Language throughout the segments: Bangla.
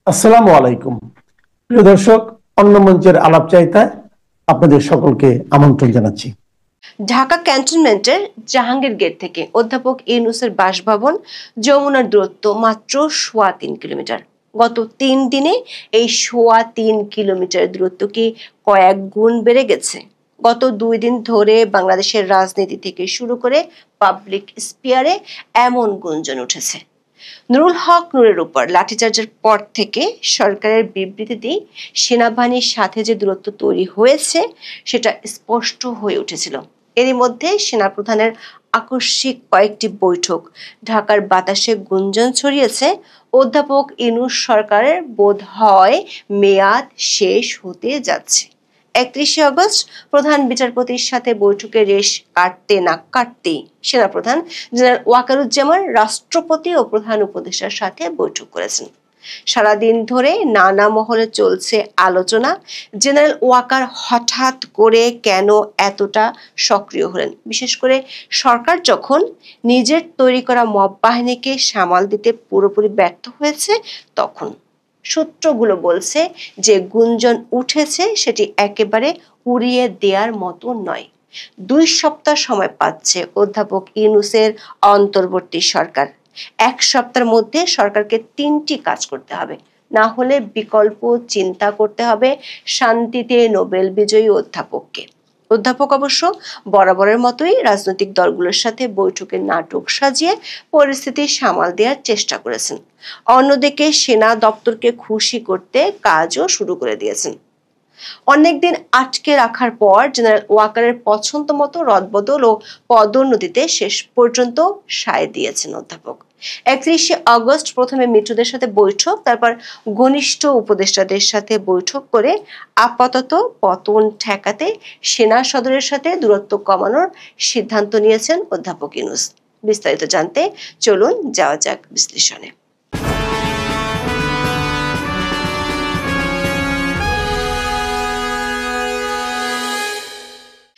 আসসালামু আলাইকুম। প্রিয় দর্শক, অন্য মঞ্চের আলাপচারিতায় আপনাদের সকলকে আমন্ত্রণ জানাচ্ছি। ঢাকা ক্যান্টনমেন্টের জাহাঙ্গীর গেট থেকে অধ্যাপক ইউনূসের বাসভবন যমুনার দূরত্ব মাত্র ৩.৫ কিলোমিটার। গত ৩ দিনে এই ৩.৫ কিলোমিটার দূরত্ব কি কয়েক গুণ বেড়ে গেছে। গত ২ দিন ধরে বাংলাদেশের রাজনীতি থেকে শুরু করে পাবলিক স্পিয়ারে এমন গুঞ্জন উঠেছে। নুরুল হক নূরের উপর লাঠিচার্জের পর থেকে সরকারের বিবৃতিতে সেনাবাহিনীর সাথে যে দূরত্ব তৈরি হয়েছে সেটা স্পষ্ট হয়ে উঠেছিল। এরই মধ্যে সেনাপ্রধানের আকস্মিক কয়েকটি বৈঠক ঢাকার বাতাসে গুঞ্জন ছড়িয়েছে অধ্যাপক ইউনূস সরকারের বোধহয় মেয়াদ শেষ হতে যাচ্ছে। ৩১শে আগস্ট প্রধান বিচারপতির সাথে বৈঠকে রেশ কাটতে না কাটতেই সেনাপ্রধান জেনারেল ওয়াকারুজ্জামান রাষ্ট্রপতি ও প্রধান উপদেষ্টার সাথে বৈঠক করেছেন। সারাদিন ধরে নানা মহলে চলছে আলোচনা, জেনারেল ওয়াকার হঠাৎ করে কেন এতটা সক্রিয় হলেন, বিশেষ করে সরকার যখন নিজের তৈরি করা মব বাহিনীকে সামাল দিতে পুরোপুরি ব্যর্থ হয়েছে তখন। সূত্রগুলো বলছে যে গুঞ্জন উঠেছে সেটি একেবারে উড়িয়ে দেওয়ার মতো নয়। ২ সপ্তাহ সময় পাচ্ছে অধ্যাপক ইউনূসের অন্তর্বর্তী সরকার। ১ সপ্তাহের মধ্যে সরকারকে ৩টি কাজ করতে হবে, না হলে বিকল্প চিন্তা করতে হবে শান্তিতে নোবেল বিজয়ী অধ্যাপককে। অধ্যাপক অবশ্য বরাবরের মতোই রাজনৈতিক দলগুলোর সাথে বৈঠকের নাটক সাজিয়ে পরিস্থিতি সামাল দেওয়ার চেষ্টা করেছেন। অন্যদিকে সেনা দপ্তরকে খুশি করতে কাজও শুরু করে দিয়েছেন। অনেকদিন আটকে রাখার পর জেনারেল ওয়াকারের পছন্দ মতো রদবদল ও পদোন্নতিতে শেষ পর্যন্ত সায় দিয়েছেন অধ্যাপক। ৩১শে আগস্ট প্রথমে মিত্রদের সাথে বৈঠক, তারপর ঘনিষ্ঠ উপদেষ্টাদের সাথে বৈঠক করে আপাতত পতন ঠেকাতে সেনা সদরের সাথে দূরত্ব কমানোর সিদ্ধান্ত নিয়েছেন অধ্যাপক ইউনূস। বিস্তারিত জানতে চলুন যাওয়া যাক বিশ্লেষণে।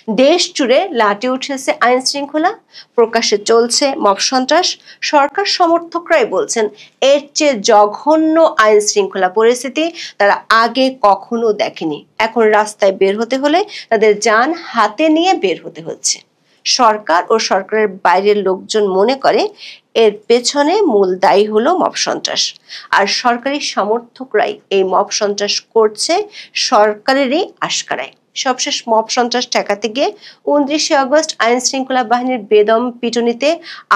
দেশ জুড়ে লাটে উঠেছে আইন শৃঙ্খলা, প্রকাশ্যে চলছে মব সন্ত্রাস। সরকার সমর্থকরাই বলছেন এর চেয়ে জঘন্য আইন শৃঙ্খলা পরিস্থিতি তারা আগে কখনো দেখেনি। এখন রাস্তায় বের হতে হলে তাদের যান হাতে নিয়ে বের হতে হচ্ছে। সরকার ও সরকারের বাইরের লোকজন মনে করে এর পেছনে মূল দায়ী হলো মব সন্ত্রাস, আর সরকারি সমর্থকরাই এই মব সন্ত্রাস করছে সরকারেরই আশকারায়। সবশেষ মব সন্ত্রাস ঠেকাতে গিয়ে ২৯শে আগস্ট আইন শৃঙ্খলা বাহিনীর বেদম পিটুনিতে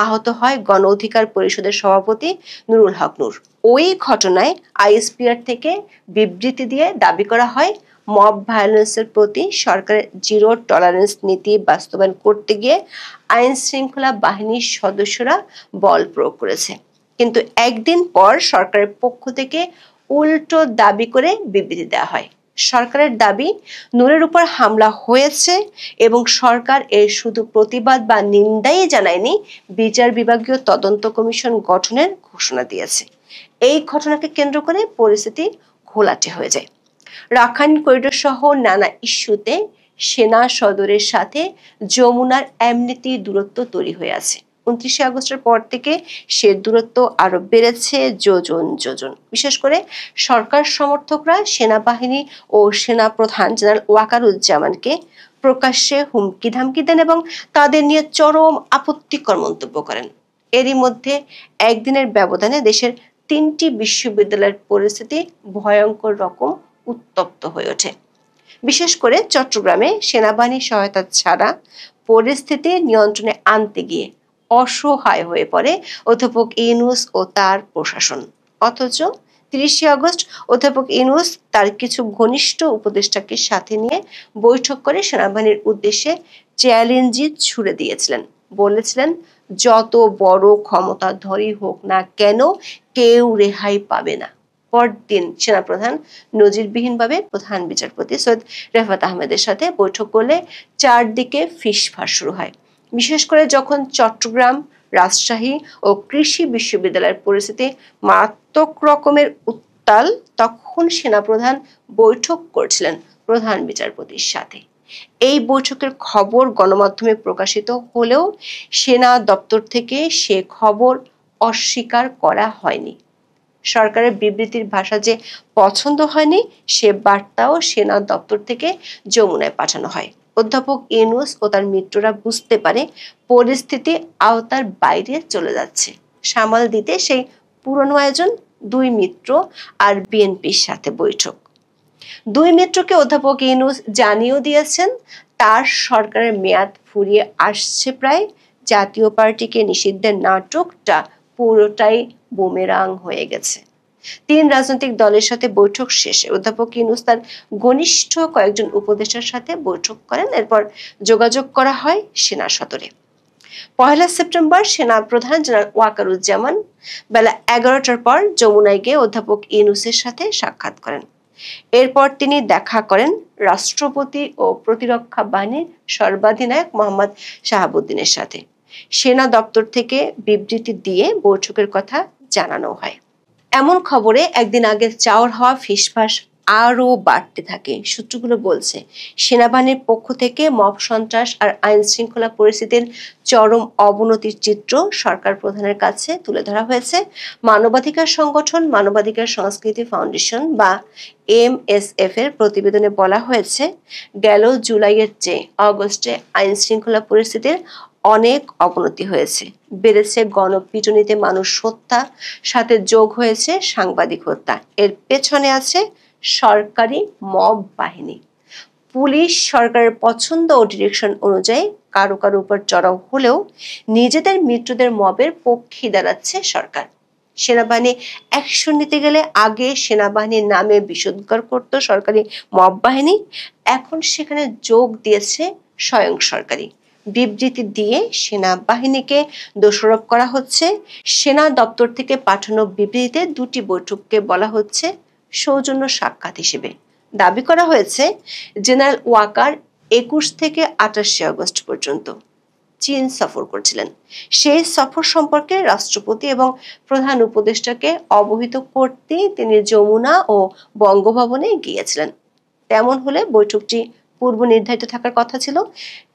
আহত হয় গণ অধিকার পরিষদের সভাপতি নুরুল হক নূর। ওই ঘটনায় আইএসপিআর থেকে বিবৃতি দিয়ে দাবি করা হয় মব ভায়োলেন্সের প্রতি সরকারের জিরো টলারেন্স নীতি বাস্তবায়ন করতে গিয়ে আইন শৃঙ্খলা বাহিনীর সদস্যরা বল প্রয়োগ করেছে। কিন্তু একদিন পর সরকারের পক্ষ থেকে উল্টো দাবি করে বিবৃতি দেওয়া হয়। সরকারের দাবি নূরের উপর হামলা হয়েছে এবং সরকার এর শুধু প্রতিবাদ বা নিন্দাই জানায়নি, বিচার বিভাগীয় তদন্ত কমিশন গঠনের ঘোষণা দিয়েছে। এই ঘটনাকে কেন্দ্র করে পরিস্থিতি ঘোলাটে হয়ে যায়। রাখাইন করিডোর সহ নানা ইস্যুতে সেনা সদরের সাথে যমুনার এমনিতেই দূরত্ব তৈরি হয়ে আছে। ২৯শে আগস্টের পর থেকে সে দূরত্ব আরো বেড়েছে যোজন যোজন। বিশেষ করে সরকার সমর্থকরা সেনাবাহিনী ও সেনা প্রধান জেনারেল ওয়াকারুজ্জামানকে প্রকাশ্যে হুমকি ধামকি দেন এবং তাদের নিয়ে চরম আপত্তিকর মন্তব্য করেন। এরই মধ্যে একদিনের ব্যবধানে দেশের ৩টি বিশ্ববিদ্যালয়ের পরিস্থিতি ভয়ঙ্কর রকম উত্তপ্ত হয়ে ওঠে। বিশেষ করে চট্টগ্রামে সেনাবাহিনীর সহায়তা ছাড়া পরিস্থিতি নিয়ন্ত্রণে আনতে গিয়ে অসহায় হয়ে পড়ে অধ্যাপক ইউনূস ও তার প্রশাসন। অথচ ৩০শে আগস্ট অধ্যাপক ইউনূস তার কিছু ঘনিষ্ঠ উপদেষ্টাকে সাথে নিয়ে বৈঠক করে সেনাবাহিনীর উদ্দেশ্যে চ্যালেঞ্জই ছুড়ে দিয়েছিলেন। বলেছিলেন, যত বড় ক্ষমতাধরই হোক না কেন কেউ রেহাই পাবে না। পরদিন সেনাপ্রধান নজিরবিহীনভাবে প্রধান বিচারপতি সৈয়দ রেফাত আহমেদের সাথে বৈঠক করলে চারদিকে ফিসফাস শুরু হয়। বিশেষ করে যখন চট্টগ্রাম, রাজশাহী ও কৃষি বিশ্ববিদ্যালয়ের পরিস্থিতি মারাত্মক রকমের উত্তাল, তখন সেনাপ্রধান বৈঠক করছিলেন প্রধান বিচারপতির সাথে। এই বৈঠকের খবর গণমাধ্যমে প্রকাশিত হলেও সেনা দপ্তর থেকে সে খবর অস্বীকার করা হয়নি। সরকারের বিবৃতির ভাষা যে পছন্দ হয়নি সে বার্তাও সেনা দপ্তর থেকে যমুনায় পাঠানো হয়। অধ্যাপক ইউনূস ও তার মিত্ররা বুঝতে পারে পরিস্থিতি আওতার বাইরে চলে যাচ্ছে। সামাল দিতে সেই পুরনো আয়োজন, দুই মিত্র আর বিএনপির সাথে বৈঠক। দুই মিত্রকে অধ্যাপক ইউনূস জানিয়েও দিয়েছেন তার সরকারের মেয়াদ ফুরিয়ে আসছে প্রায়। জাতীয় পার্টিকে নিষিদ্ধের নাটকটা পুরোটাই বুমেরাং হয়ে গেছে। তিন রাজনৈতিক দলের সাথে বৈঠক শেষে অধ্যাপক ইউনূস তার ঘনিষ্ঠ কয়েকজন উপদেষ্টার সাথে বৈঠক করেন। এরপর যোগাযোগ করা হয় সেনা সদরে। 1 সেপ্টেম্বর সেনা প্রধান জেনারেল ওয়াকারুজ্জামান বেলা 11টার পর যমুনায় গিয়ে অধ্যাপক ইউনূসের সাথে সাক্ষাৎ করেন। এরপর তিনি দেখা করেন রাষ্ট্রপতি ও প্রতিরক্ষা বাহিনীর সর্বাধিনায়ক মোহাম্মদ শাহাবুদ্দিনের সাথে। সেনা দপ্তর থেকে বিবৃতি দিয়ে বৈঠকের কথা জানানো হয়। এমন খবরে একদিন আগে চাওর হওয়া ফিসফাস আরও বাড়তে থাকে। সূত্রগুলো বলছে সেনাবাহিনীর পক্ষ থেকে মব সন্ত্রাস আর আইন শৃঙ্খলা পরিস্থিতির চরম অবনতির চিত্র সরকার প্রধানের কাছে তুলে ধরা হয়েছে। মানবাধিকার সংগঠন মানবাধিকার সংস্কৃতি ফাউন্ডেশন বা MSF এর প্রতিবেদনে বলা হয়েছে গেল জুলাইয়ের চেয়ে আগস্টে আইন শৃঙ্খলা পরিস্থিতির অনেক অবনতি হয়েছে। বেড়েছে গণপিটুনিতে মানুষ হত্যা, সাথে যোগ হয়েছে সাংবাদিক হত্যা। এর পেছনে আছে সরকারি মব বাহিনী। পুলিশ সরকারের পছন্দ ও ডিরেকশন অনুযায়ী কারো কারো উপর চড়াও হলেও নিজেদের মিত্রদের মবের পক্ষে দাঁড়াচ্ছে সরকার। সেনাবাহিনী অ্যাকশন নিতে গেলে আগে সেনাবাহিনীর নামে বিষোদ্গার করত সরকারি মব বাহিনী, এখন সেখানে যোগ দিয়েছে স্বয়ং সরকারি। বিবৃতি দিয়ে সেনাবাহিনীকে দোষারোপ করা হচ্ছে। সেনা দপ্তর থেকে পাঠানো বিবৃতিতে দুটি বৈঠককে বলা হচ্ছে সৌজন্য সাক্ষাৎ হিসেবে। দাবি করা হয়েছে জেনারেল ওয়াকার 21 থেকে 28 আগস্ট পর্যন্ত চীন সফর করছিলেন। সেই সফর সম্পর্কে রাষ্ট্রপতি এবং প্রধান উপদেষ্টাকে অবহিত করতে তিনি যমুনা ও বঙ্গভবনে গিয়েছিলেন। তেমন হলে বৈঠকটি পূর্ব নির্ধারিত থাকার কথা ছিল,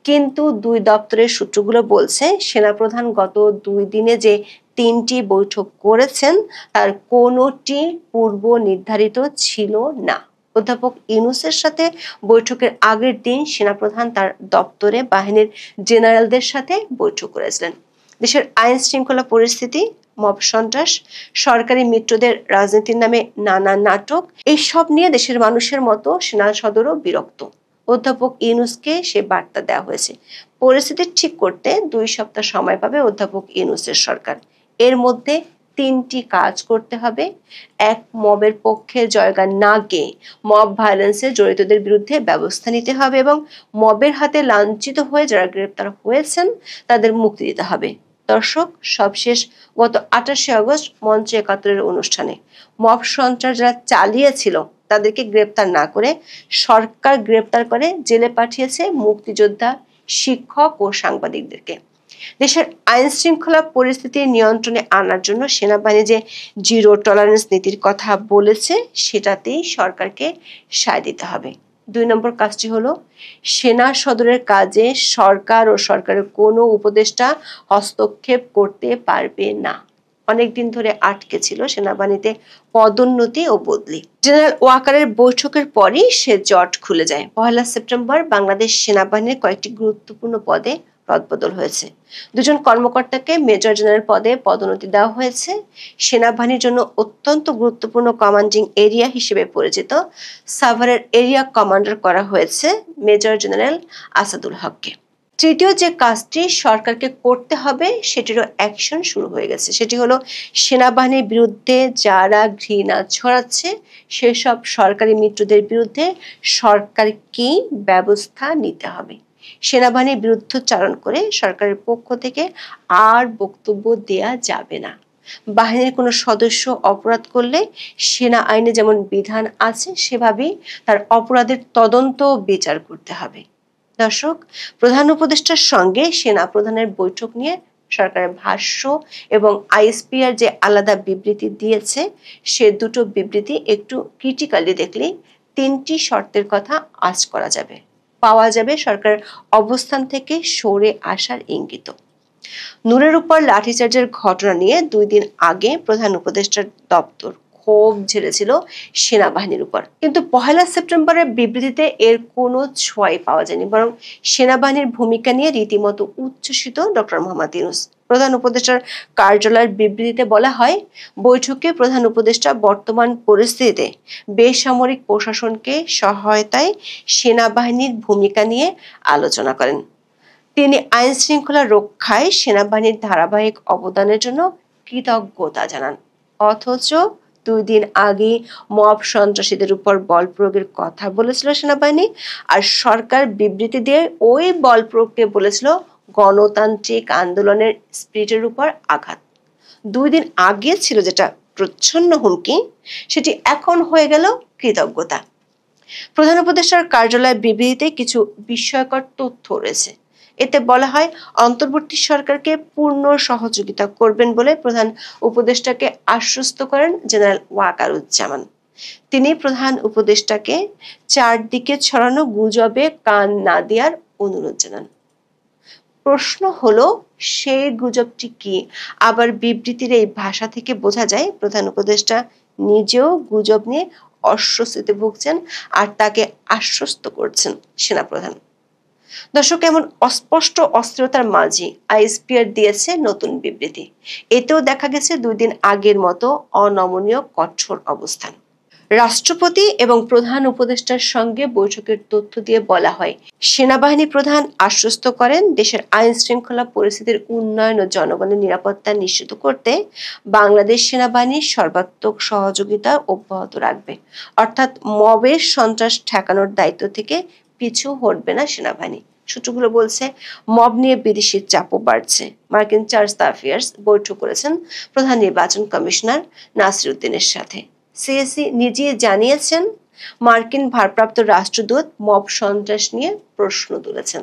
কিন্তু দুই দপ্তরের সূত্রগুলো বলছে সেনাপ্রধান গত 2 দিনে যে 3টি বৈঠক করেছেন তার কোনোটি পূর্ব নির্ধারিত ছিল না। অধ্যাপক ইউনূসের সাথে বৈঠকের আগের দিন সেনাপ্রধান তার দপ্তরে বাহিনীর জেনারেলদের সাথে বৈঠক করেছিলেন। দেশের আইন শৃঙ্খলা পরিস্থিতি, মব সন্ত্রাস, সরকারি মিত্রদের রাজনীতির নামে নানা নাটক, এইসব নিয়ে দেশের মানুষের মতো সেনা সদরও বিরক্ত। অধ্যাপক ইউনূসকে সে বার্তা দেওয়া হয়েছে পরিস্থিতি ঠিক করতে 2 সপ্তাহ সময় পাবে অধ্যাপক ইউনূসের সরকার। এর মধ্যে 3টি কাজ করতে হবে। 1, মবের পক্ষে জয়গান না গেয়ে মব ভায়োলেন্সে জড়িতদের বিরুদ্ধে ব্যবস্থা নিতে হবে এবং মবের হাতে লাঞ্ছিত হয়ে যারা গ্রেপ্তার হয়েছেন তাদের মুক্তি দিতে হবে। দর্শক, সবশেষ গত 28 আগস্ট মঞ্চ 71 অনুষ্ঠানে মব সন্ত্রাস যারা চালিয়েছিল তাদেরকে গ্রেপ্তার না করে সরকার গ্রেপ্তার করে জেলে পাঠিয়েছে মুক্তিযোদ্ধা, শিক্ষক ও সাংবাদিকদেরকে। দেশের আইন শৃঙ্খলা পরিস্থিতি নিয়ন্ত্রণে আনার জন্য সেনাবাহিনী যে জিরো টলারেন্স নীতির কথা বলেছে সেটাতেই সরকারকে সায় দিতে হবে। 2 নম্বর কাজটি হলো সেনা সদরের কাজে সরকার ও সরকারের কোনো উপদেষ্টা হস্তক্ষেপ করতে পারবে না। অনেকদিন ধরে আটকে ছিল সেনাবাহিনীতে পদোন্নতি ও বদলি। জেনারেল ওয়াকারের বৈঠকের পরই সে জট খুলে যায়। 1 সেপ্টেম্বর বাংলাদেশ সেনাবাহিনীর কয়েকটি গুরুত্বপূর্ণ পদে রদবদল হয়েছে। 2 জন কর্মকর্তাকে মেজর জেনারেল পদে পদোন্নতি দেওয়া হয়েছে। সেনাবাহিনীর জন্য অত্যন্ত গুরুত্বপূর্ণ কমান্ডিং এরিয়া হিসেবে পরিচিত সাভারের এরিয়া কমান্ডার করা হয়েছে মেজর জেনারেল আসাদুল হককে। তৃতীয় যে কাজটি সরকারকে করতে হবে সেটিরও অ্যাকশন শুরু হয়ে গেছে। সেটি হলো সেনাবাহিনীর বিরুদ্ধে যারা ঘৃণা ছড়াচ্ছে সেসব সরকারি মিত্রদের বিরুদ্ধে সরকারকে ব্যবস্থা নিতে হবে। সেনাবাহিনীর বিরুদ্ধচারণ করে সরকারের পক্ষ থেকে আর বক্তব্য দেয়া যাবে না। বাহিনীর কোনো সদস্য অপরাধ করলে সেনা আইনে যেমন বিধান আছে সেভাবেই তার অপরাধের তদন্ত বিচার করতে হবে। দর্শক, প্রধান উপদেষ্টার সঙ্গে সেনা প্রধানের বৈঠক নিয়ে সরকারের ভাষ্য এবং আইএসপিআর যে আলাদা বিবৃতি দিয়েছে সে দুটো বিবৃতি একটু ক্রিটিক্যালি দেখলে 3টি শর্তের কথা আঁচ করা যাবে, পাওয়া যাবে সরকারের অবস্থান থেকে সরে আসার ইঙ্গিত। নূরের উপর লাঠিচার্জের ঘটনা নিয়ে 2 দিন আগে প্রধান উপদেষ্টার দপ্তর ক্ষোভ ঝেড়েছিল সেনাবাহিনীর উপর, কিন্তু 1 সেপ্টেম্বরের বিবৃতিতে এর কোনো ছোঁয়াই পাওয়া যায়নি, বরং সেনাবাহিনীর ভূমিকা নিয়ে রীতিমতো উচ্ছ্বসিত ডক্টর মোহাম্মদ ইউনূস। প্রধান উপদেষ্টার কার্যালয়ের বিবৃতিতে বলা হয়, বৈঠকে প্রধান উপদেষ্টা বর্তমান পরিস্থিতিতে বেসামরিক প্রশাসনকে সহায়তায় সেনাবাহিনীর ভূমিকা নিয়ে আলোচনা করেন। তিনি আইন শৃঙ্খলা রক্ষায় সেনাবাহিনীর ধারাবাহিক অবদানের জন্য কৃতজ্ঞতা জানান। অথচ 2 দিন আগে মব সন্ত্রাসীদের উপর বল প্রয়োগের কথা বলেছিল সেনাবাহিনী, আর সরকার বিবৃতি দিয়ে ওই বল প্রয়োগকে বলেছিল গণতান্ত্রিক আন্দোলনের স্পিরিটের উপর আঘাত। 2 দিন আগে ছিল যেটা প্রচ্ছন্ন হুমকি, সেটি এখন হয়ে গেল কৃতজ্ঞতা। প্রধান উপদেষ্টার কার্যালয়ের বিবৃতিতে কিছু বিস্ময়কর তথ্য রয়েছে। এতে বলা হয়, অন্তর্বর্তী সরকারকে পূর্ণ সহযোগিতা করবেন বলে প্রধান উপদেষ্টাকে আশ্বস্ত করেন জেনারেল ওয়াকারুজ্জামান। তিনি প্রধান উপদেষ্টাকে চারদিকে ছড়ানো গুজবে কান না দেওয়ার অনুরোধ জানান। প্রশ্ন হলো, সেই গুজবটি কি? আবার বিবৃতির এই ভাষা থেকে বোঝা যায় প্রধান উপদেষ্টা নিজেও গুজব নিয়ে অস্বস্তিতে ভুগছেন আর তাকে আশ্বস্ত করছেন সেনাপ্রধান। দর্শক, এমন অস্পষ্ট অস্থিরতার মাঝে আইএসপিআর দিয়েছে নতুন বিবৃতি। এতেও দেখা গেছে 2 দিন আগের মতো অনমনীয় কঠোর অবস্থান। রাষ্ট্রপতি এবং প্রধান উপদেষ্টার সঙ্গে বৈঠকের তথ্য দিয়ে বলা হয়, সেনাবাহিনী প্রধান আশ্বস্ত করেন দেশের আইন শৃঙ্খলা পরিস্থিতির উন্নয়ন ও জনগণের নিরাপত্তা নিশ্চিত করতে বাংলাদেশ সেনাবাহিনীর সর্বাত্মক সহযোগিতা অব্যাহত রাখবে। অর্থাৎ মবের সন্ত্রাস ঠেকানোর দায়িত্ব থেকে পিছু হটবে না সেনাবাহিনী। সূত্রগুলো বলছে, মব নিয়ে বিদেশি চাপও বাড়ছে। মার্কিন চার্জ দ্য অ্যাফেয়ার্স বৈঠক করেছেন প্রধান নির্বাচন কমিশনার নাসির উদ্দিনের সাথে। সিএসি নিজেই জানিয়েছেন, মার্কিন ভারপ্রাপ্ত রাষ্ট্রদূত মব সন্ত্রাস নিয়ে প্রশ্ন তুলেছেন।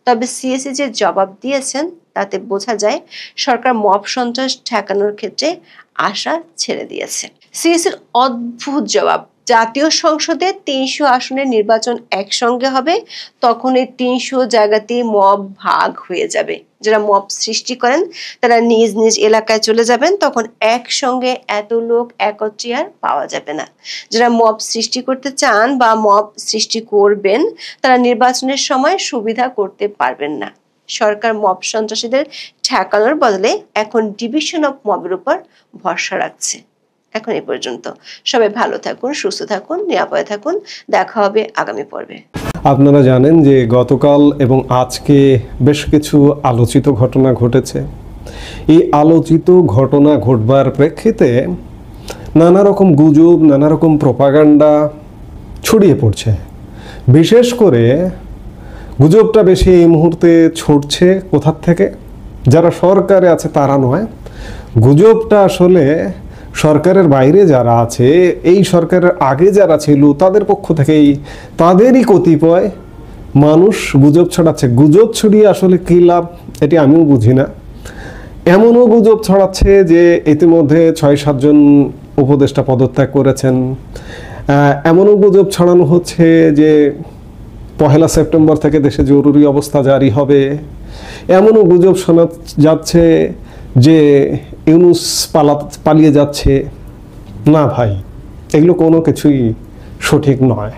তবে সিএসি যে জবাব দিয়েছেন তাতে বোঝা যায় সরকার মব সন্ত্রাস ঠেকানোর ক্ষেত্রে আশা ছেড়ে দিয়েছে। সিএসির অদ্ভুত জবাব, জাতীয় সংসদে 300 আসনের নির্বাচন একসঙ্গে হবে, তখন এই 300 জায়গাতেই মব ভাগ হয়ে যাবে। যারা মব সৃষ্টি করেন তারা নিজ নিজ এলাকায় চলে যাবেন, তখন একসঙ্গে এত লোক একত্রে আর পাওয়া যাবে না। যারা মব সৃষ্টি করতে চান বা মব সৃষ্টি করবেন তারা নির্বাচনের সময় সুবিধা করতে পারবেন না। সরকার মব সন্ত্রাসীদের ঠেকানোর বদলে এখন ডিভিশন অফ মবের উপর ভরসা রাখছে। এখন এ পর্যন্ত। সবাই ভালো থাকুন, সুস্থ থাকুন, নিরাপদে থাকুন। দেখা হবে আগামী পর্বে। আপনারা জানেন যে গতকাল এবং আজকে বেশ কিছু আলোচিত ঘটনা ঘটেছে। এই আলোচিত ঘটনা ঘটবার প্রেক্ষিতে নানা রকম গুজব, নানা রকম প্রপাগান্ডা ছড়িয়ে পড়ছে। বিশেষ করে গুজবটা বেশি এই মুহূর্তে ছড়ছে কোথার থেকে? যারা সরকারে আছে তারা নয়, গুজবটা আসলে সরকারের বাইরে যারা আছে, এই সরকারের আগে যারা ছিল তাদের পক্ষ থেকেই, তাদেরই কতিপয় মানুষ গুজব ছড়াচ্ছে। গুজব ছড়িয়ে আসলে কী লাভ এটি আমিও বুঝি না। এমনও গুজব ছড়াচ্ছে যে ইতিমধ্যে 6-7 জন উপদেষ্টা পদত্যাগ করেছেন। এমনও গুজব ছড়ানো হচ্ছে যে 1 সেপ্টেম্বর থেকে দেশে জরুরি অবস্থা জারি হবে। এমনও গুজব শোনা যাচ্ছে যে ইউনূস পালিয়ে যাচ্ছে। না ভাই, এগুলো কোনো কিছুই সঠিক নয়।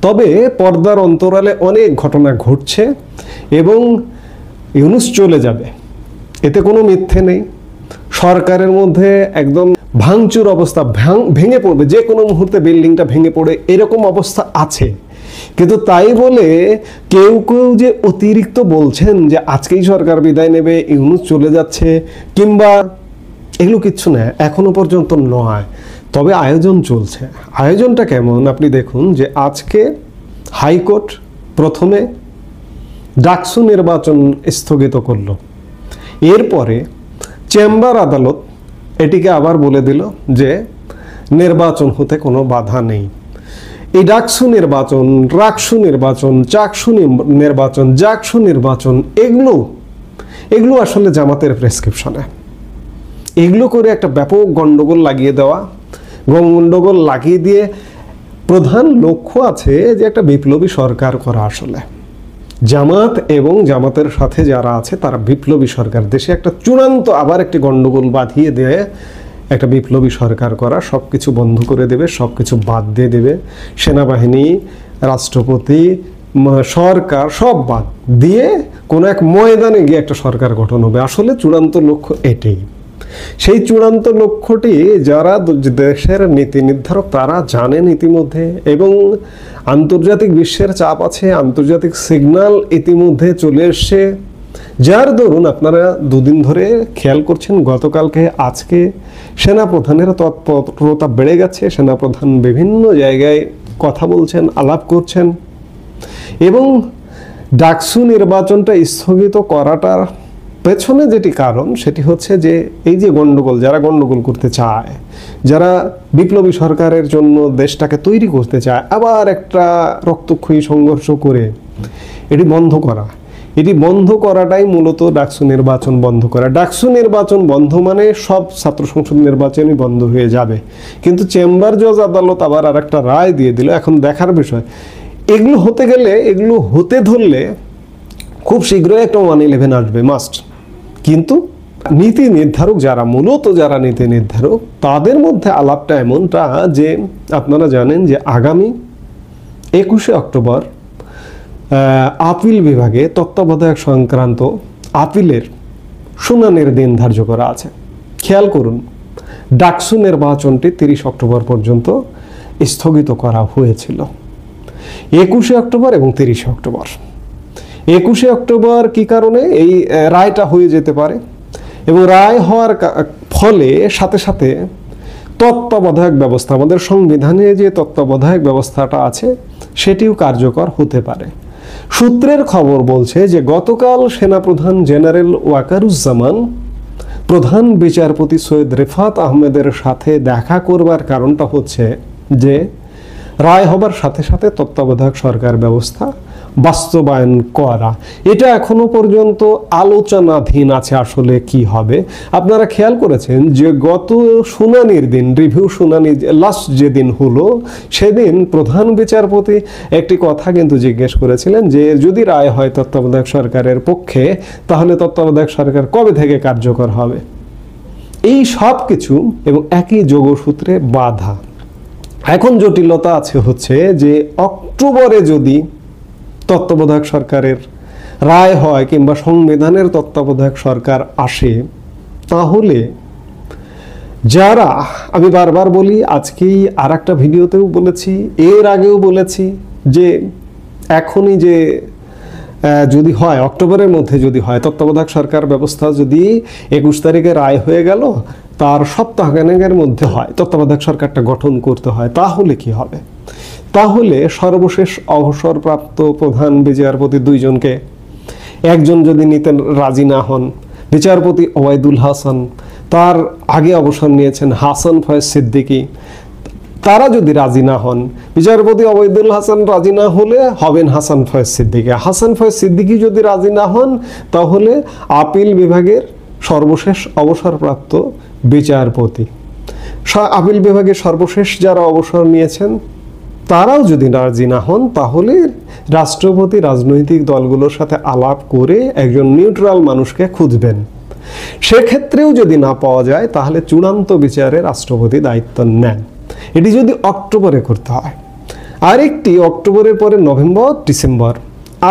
তবে পর্দার অন্তরালে অনেক ঘটনা ঘটছে এবং ইউনূস চলে যাবে, এতে কোনো মিথ্যে নেই। সরকারের মধ্যে একদম ভাঙচুর অবস্থা, ভেঙে পড়বে, যে কোনো মুহূর্তে বিল্ডিংটা ভেঙে পড়ে এরকম অবস্থা আছে। কিন্তু তাই বলে কেউ কেউ যে অতিরিক্ত বলছেন যে আজকেই সরকার বিদায় নেবে, ইউনূস চলে যাচ্ছে, কিংবা এগুলো কিচ্ছু না, এখনো পর্যন্ত নয়। তবে আয়োজন চলছে। আয়োজনটা কেমন আপনি দেখুন যে আজকে হাইকোর্ট প্রথমে ডাকসু নির্বাচন স্থগিত করলো, এরপরে চেম্বার আদালত এটিকে আবার বলে দিল যে নির্বাচন হতে কোনো বাধা নেই। এই ডাকসু নির্বাচন, রাকসু নির্বাচন, চাকসু নির্বাচন, জাকসু নির্বাচন, এগুলো আসলে জামাতের প্রেসক্রিপশনে। এগুলো করে একটা ব্যাপক গন্ডগোল লাগিয়ে দেওয়া, গন্ডগোল লাগিয়ে দিয়ে প্রধান লক্ষ্য আছে যে একটা বিপ্লবী সরকার করা। আসলে জামাত এবং জামাতের সাথে যারা আছে তারা বিপ্লবী সরকার, দেশে একটা চূড়ান্ত আবার একটি গন্ডগোল বাঁধিয়ে দিয়ে একটা বিপ্লবী সরকার করা, সব কিছু বন্ধ করে দেবে, সব কিছু বাদ দিয়ে দেবে, সেনাবাহিনী, রাষ্ট্রপতি, সরকার সব বাদ দিয়ে কোনো এক ময়দানে গিয়ে একটা সরকার গঠন হবে। আসলে চূড়ান্ত লক্ষ্য এটাই। সেই চূড়ান্ত লক্ষ্যটি যারা দেশের নীতি নির্ধারক তারা জানেন ইতিমধ্যে, এবং আন্তর্জাতিক বিশ্বের চাপ আছে, আন্তর্জাতিক সিগন্যাল ইতিমধ্যে চলে এসছে, যার দরুন আপনারা দুদিন ধরে খেয়াল করছেন গতকালকে আজকে সেনাপ্রধানের তৎপরতা বেড়ে গেছে। সেনাপ্রধান বিভিন্ন জায়গায় কথা বলছেন, আলাপ করছেন, এবং ডাকসু নির্বাচনটা স্থগিত করাটার পেছনে যেটি কারণ সেটি হচ্ছে যে এই যে গন্ডগোল, যারা গন্ডগোল করতে চায়, যারা বিপ্লবী সরকারের জন্য দেশটাকে তৈরি করতে চায়, আবার একটা রক্তক্ষয়ী সংঘর্ষ করে এটি বন্ধ করা, এটি বন্ধ করাটাই মূলত ডাকসু নির্বাচন বন্ধ করা। ডাকসু নির্বাচন বন্ধ মানে সব ছাত্র সংসদ নির্বাচনই বন্ধ হয়ে যাবে, কিন্তু চেম্বার জজ আদালত আবার আর একটা রায় দিয়ে দিল। এখন দেখার বিষয়, এগুলো হতে গেলে, এগুলো হতে ধরলে খুব শীঘ্রই একটা 111 আসবে মাস্ট। কিন্তু নীতি নির্ধারক যারা, মূলত যারা নীতি নির্ধারক, তাদের মধ্যে আলাপটা এমনটা যে আপনারা জানেন যে আগামী 21শে অক্টোবর আপিল বিভাগে তত্ত্বাবধায়ক সংক্রান্ত আপিলের শুনানির দিন ধার্য করা আছে। খেয়াল করুন, ডাকসু নির্বাচনটি 30 অক্টোবর পর্যন্ত স্থগিত করা হয়েছিল। 21শে অক্টোবর এবং 30শে অক্টোবর। 21শে অক্টোবর কি কারণে এই রায়টা হয়ে যেতে পারে, এবং রায় হওয়ার ফলে সাথে সাথে তত্ত্বাবধায়ক ব্যবস্থা, আমাদের সংবিধানে যে তত্ত্বাবধায়ক ব্যবস্থাটা আছে সেটিও কার্যকর হতে পারে। সূত্রের খবর বলছে যে গতকাল সেনাপ্রধান জেনারেল ওয়াকারুজ্জামান প্রধান বিচারপতি সৈয়দ রিফাত আহমেদের সাথে দেখা করবার কারণটা হচ্ছে যে রায় হবার সাথে সাথে তত্ত্বাবধায়ক সরকার ব্যবস্থা বাস্তবায়ন করা। এটা এখনো পর্যন্ত আলোচনাধীন আছে আসলে কি হবে। আপনারা খেয়াল করেছেন যে গত শুনানির দিন, রিভিউ শুনানি লাস্ট যেদিন হলো, সেদিন প্রধান বিচারপতি একটি কথা কিন্তু জিজ্ঞেস করেছিলেন যে যদি রায় হয় তত্ত্বাবধায়ক সরকারের পক্ষে, তাহলে তত্ত্বাবধায়ক সরকার কবে থেকে কার্যকর হবে। এই সব কিছু এবং একই যোগসূত্রে বাধা। এখন জটিলতা আছে হচ্ছে যে অক্টোবরে যদি তত্ত্বাবধায়ক সরকারের রায় হয় কিংবা সংবিধানের তত্ত্বাবধায়ক সরকার আসে, তাহলে যারা, আমি বারবার বলি, আজকেই আর একটা ভিডিওতেও বলেছি, এর আগেও বলেছি যে এখনই যে যদি হয় অক্টোবরের মধ্যে যদি হয় তত্ত্বাবধায়ক সরকার ব্যবস্থা, যদি 21 তারিখে রায় হয়ে গেল, তার সপ্তাহখানেকের মধ্যে হয় তত্ত্বাবধায়ক সরকারটা গঠন করতে হয়, তাহলে কি হবে? তাহলে সর্বশেষ অবসরপ্রাপ্ত প্রধান বিচারপতি দুইজনকে, একজন যদি নিতে রাজি না হন, বিচারপতি ওবায়দুল হাসান, তার আগে অবসর নিয়েছেন হাসান ফয়েজ সিদ্দিকী, তারা যদি রাজি না হন, বিচারপতি ওবায়দুল হাসান রাজি না হলে হবেন হাসান ফয়েজ সিদ্দিকী, হাসান ফয়েজ সিদ্দিকী যদি রাজি না হন, তাহলে আপিল বিভাগের সর্বশেষ অবসরপ্রাপ্ত বিচারপতি, আপিল বিভাগের সর্বশেষ যারা অবসর নিয়েছেন তারাও যদি রাজি না হন, তাহলে রাষ্ট্রপতি রাজনৈতিক দলগুলোর সাথে আলাপ করে একজন নিউট্রাল মানুষকে খুঁজবেন। সেক্ষেত্রেও যদি না পাওয়া যায়, তাহলে চূড়ান্ত বিচারে রাষ্ট্রপতি দায়িত্ব নেন। এটি যদি অক্টোবরে করতে হয়, আরেকটি অক্টোবরের পরে নভেম্বর, ডিসেম্বর,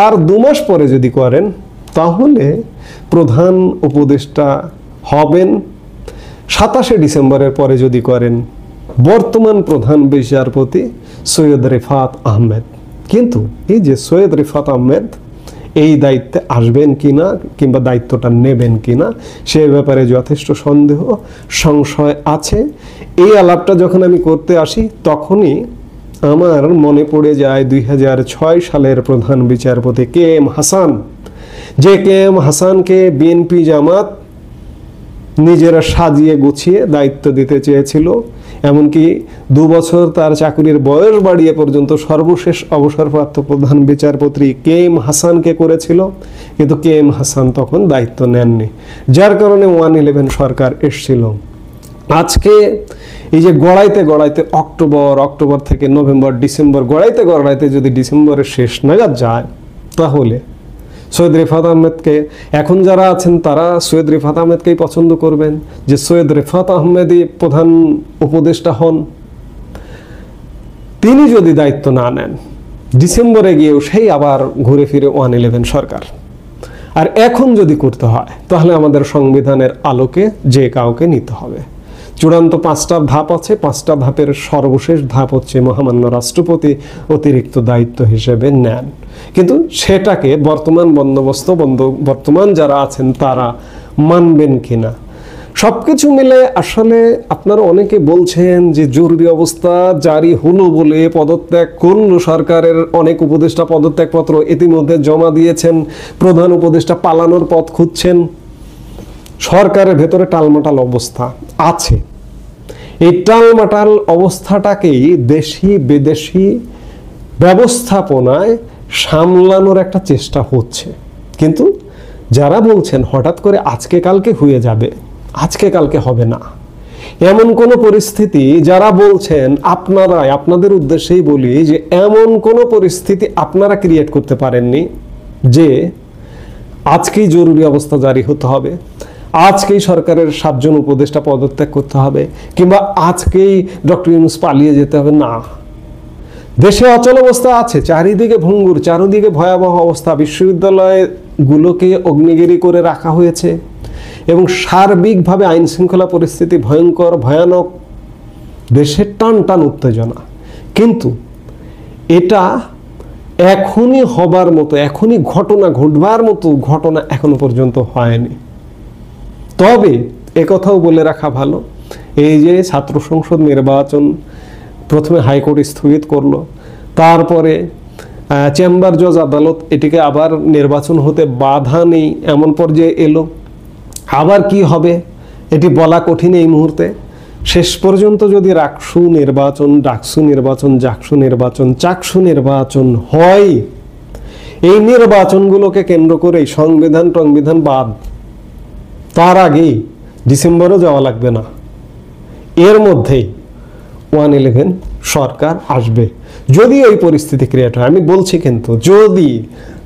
আর 2 মাস পরে যদি করেন, তাহলে প্রধান উপদেষ্টা হবেন 27শে ডিসেম্বরের পরে যদি করেন বর্তমান প্রধান বিচারপতি সৈয়দ রিফাত আহমেদ। কিন্তু এই যে সৈয়দ রিফাত আহমেদ এই দায়িত্বে আসবেন কিনা কিংবা দায়িত্বটা নেবেন কিনা, সে ব্যাপারে যথেষ্ট সন্দেহ, সংশয় আছে। এই আলাপটা যখন আমি করতে আসি, তখনই আমার মনে পড়ে যায় 2006 সালের প্রধান বিচারপতি কে এম হাসান, যে কে এম হাসানকে বিএনপি জামাত নিজেরা সাজিয়ে গুছিয়ে দায়িত্ব দিতে চেয়েছিল, এমনকি 2 বছর তার চাকরির বয়স বাড়িয়ে পর্যন্ত সর্বশেষ অবসরপ্রাপ্ত প্রধান বিচারপতি কে এম হাসানকে করেছিল, কিন্তু কে এম হাসান তখন দায়িত্ব নেননি, যার কারণে 111 সরকার এসেছিল। আজকে এই যে গড়াইতে গড়াইতে অক্টোবর থেকে নভেম্বর, ডিসেম্বর, গড়াইতে গড়াইতে যদি ডিসেম্বরের শেষ নাগাদ যায়, তাহলে সৈয়দ রিফাত আহমেদকে। এখন যারা আছেন তারা সৈয়দ রিফাত আহমেদকেই পছন্দ করবেন যে সৈয়দ রিফাত আহমেদই প্রধান উপদেষ্টা হন। তিনি যদি দায়িত্ব না নেন, ডিসেম্বরে গিয়েও সেই আবার ঘুরে ফিরে 111 সরকার। আর এখন যদি করতে হয় তাহলে আমাদের সংবিধানের আলোকে যে কাউকে নিতে হবে। চূড়ান্ত 5টা ধাপ আছে, 5টা ধাপের সর্বশেষ ধাপ হচ্ছে মহামান্য রাষ্ট্রপতি অতিরিক্ত দায়িত্ব হিসেবে নেন। কিন্তু সেটাকে বর্তমান যারা আছেন তারা মানবেন কিনা, সবকিছু মিলে আসলে আপনারা অনেকে বলছেন যে জরুরি অবস্থা জারি হলো বলে পদত্যাগ করল সরকারের অনেক উপদেষ্টা, পদত্যাগপত্র ইতিমধ্যে জমা দিয়েছেন, প্রধান উপদেষ্টা পালানোর পথ খুঁজছেন। সরকারের ভেতরে টালমাটাল অবস্থা আছে। এই টালমাটাল অবস্থাটাকেই দেশি বিদেশি ব্যবস্থাপনায় সামলানোর একটা চেষ্টা হচ্ছে। কিন্তু যারা বলছেন হঠাৎ করে আজকে কালকে হয়ে যাবে, আজকে কালকে হবে না, এমন কোনো পরিস্থিতি, যারা বলছেন আপনাদের উদ্দেশ্যেই বলি যে এমন কোনো পরিস্থিতি আপনারা ক্রিয়েট করতে পারেননি যে আজকেই জরুরি অবস্থা জারি হতে হবে, আজকেই সরকারের 7 জন উপদেষ্টা পদত্যাগ করতে হবে, কিংবা আজকেই ডক্টর ইউনূস পালিয়ে যেতে হবে। না, দেশে অচল অবস্থা আছে, চারিদিকে ভঙ্গুর, চারিদিকে ভয়াবহ অবস্থা, বিশ্ববিদ্যালয়গুলোকে অগ্নিগিরি করে রাখা হয়েছে এবং সার্বিকভাবে আইন শৃঙ্খলা পরিস্থিতি ভয়ঙ্কর, ভয়ানক, দেশের টান টান উত্তেজনা। কিন্তু এটা এখনই হবার মতো, এখনই ঘটনা ঘটবার মতো ঘটনা এখনো পর্যন্ত হয়নি। তবে একথাও বলে রাখা ভালো, এই যে ছাত্র সংসদ নির্বাচন প্রথমে হাইকোর্ট স্থগিত করলো, তারপরে চেম্বার জজ আদালত এটিকে আবার নির্বাচন হতে বাধা নেই এমন পর্যায়ে এলো। আবার কি হবে এটি বলা কঠিন এই মুহূর্তে। শেষ পর্যন্ত যদি রাকসু নির্বাচন, ডাকসু নির্বাচন, জাকসু নির্বাচন, চাকসু নির্বাচন হয়, এই নির্বাচনগুলোকে কেন্দ্র করে সংবিধান বাদ, তার আগেই ডিসেম্বরও যাওয়া লাগবে না, এর মধ্যেই 111 সরকার আসবে। যদি এই পরিস্থিতি ক্রিয়েট হয়, আমি বলছি কিন্তু যদি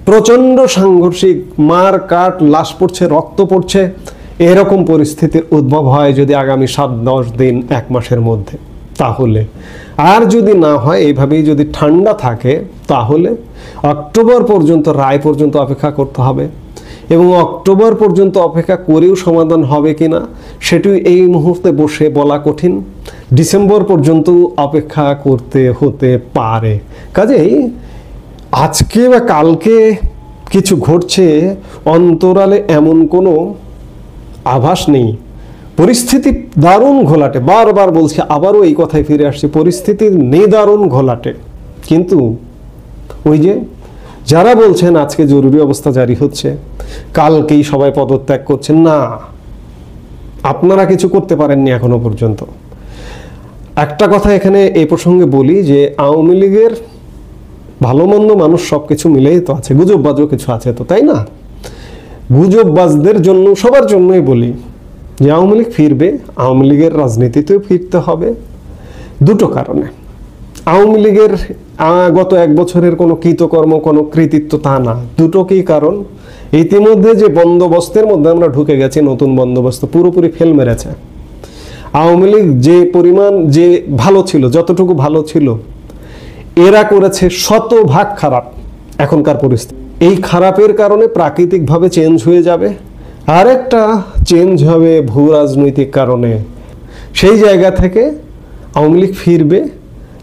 প্রচন্ড সাংঘর্ষিক, মার কাট, লাশ পড়ছে, রক্ত পড়ছে, এরকম পরিস্থিতির উদ্ভব হয় যদি আগামী 7-10 দিন, 1 মাসের মধ্যে, তাহলে, আর যদি না হয় এইভাবেই যদি ঠান্ডা থাকে, তাহলে অক্টোবর পর্যন্ত, রায় পর্যন্ত অপেক্ষা করতে হবে। এবং অক্টোবর পর্যন্ত অপেক্ষা করেও সমাধান হবে কিনা সেটি এই মুহূর্তে বসে বলা কঠিন। ডিসেম্বর পর্যন্ত অপেক্ষা করতে হতে পারে। কাজেই আজকে বা কালকে কিছু ঘটছে অন্তরালে এমন কোনো আভাস নেই। পরিস্থিতি দারুণ ঘোলাটে, বারবার বলছি, আবারও এই কথায় ফিরে আসছি, পরিস্থিতি নিদারুণ ঘোলাটে। কিন্তু ওই যে যারা বলছেন আজকে জরুরি অবস্থা জারি হচ্ছে, কালকেই সবাই পদত্যাগ করছেন, না, আপনারা কিছু করতে পারেননি এখনো পর্যন্ত। একটা কথা এখানে এই প্রসঙ্গে বলি যে আওয়ামী লীগের ভালো মন্দ মানুষ সবকিছু মিলেই তো আছে, গুজববাজও কিছু আছে তো, তাই না? গুজববাজদের জন্য, সবার জন্যই বলি যে আওয়ামী লীগ ফিরবে, আওয়ামী লীগের রাজনীতিতেও ফিরতে হবে। দুটো কারণে। আওয়ামী লীগের গত 1 বছরের কোনো কৃতকর্ম, কোনো কৃতিত্ব তা না, দুটো কি কারণ, ইতিমধ্যে যে বন্দোবস্তের মধ্যে আমরা ঢুকে গেছি, নতুন বন্দোবস্ত পুরোপুরি ফেল মেরেছে। আওয়ামী লীগ যে পরিমাণ, যে ভালো ছিল, যতটুকু ভালো ছিল, এরা করেছে 100 ভাগ খারাপ এখনকার পরিস্থিতি। এই খারাপের কারণে প্রাকৃতিকভাবে চেঞ্জ হয়ে যাবে, আরেকটা চেঞ্জ হবে ভূ রাজনৈতিক কারণে। সেই জায়গা থেকে আওয়ামী লীগ ফিরবে।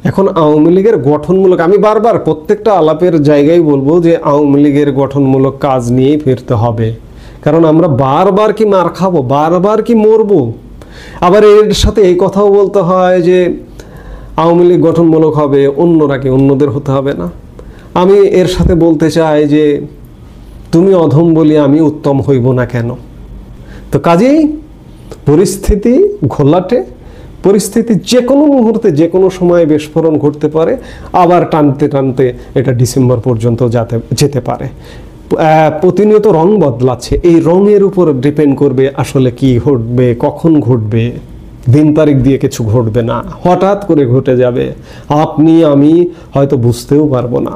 এখন আওয়ামী লীগের গঠনমূলক, আমি বারবার প্রত্যেকটা আলাপের জায়গায় বলবো যে আওয়ামী লীগের গঠনমূলক কাজ নিয়েই ফিরতে হবে। কারণ আমরা বারবার কি মার খাবো, বারবার কি মরবো। আবার এর সাথে এই কথাও বলতে হয় যে আওয়ামী লীগ গঠনমূলক হবে, অন্যরা কি, অন্যদের হতে হবে না। আমি এর সাথে বলতে চাই যে তুমি অধম বলি আমি উত্তম হইব না কেন। তো কাজেই পরিস্থিতি ঘোলাটে, পরিস্থিতি যে কোনো মুহূর্তে, যে কোনো সময় বিস্ফোরণ ঘটতে পারে, আবার টানতে টানতে এটা ডিসেম্বর পর্যন্ত যেতে পারে। প্রতিনিয়ত রং বদলাচ্ছে, এই রঙের উপর ডিপেন্ড করবে আসলে কি ঘটবে, কখন ঘটবে। দিন তারিখ দিয়ে কিছু ঘটবে না, হঠাৎ করে ঘটে যাবে, আপনি আমি হয়তো বুঝতেও পারবো না।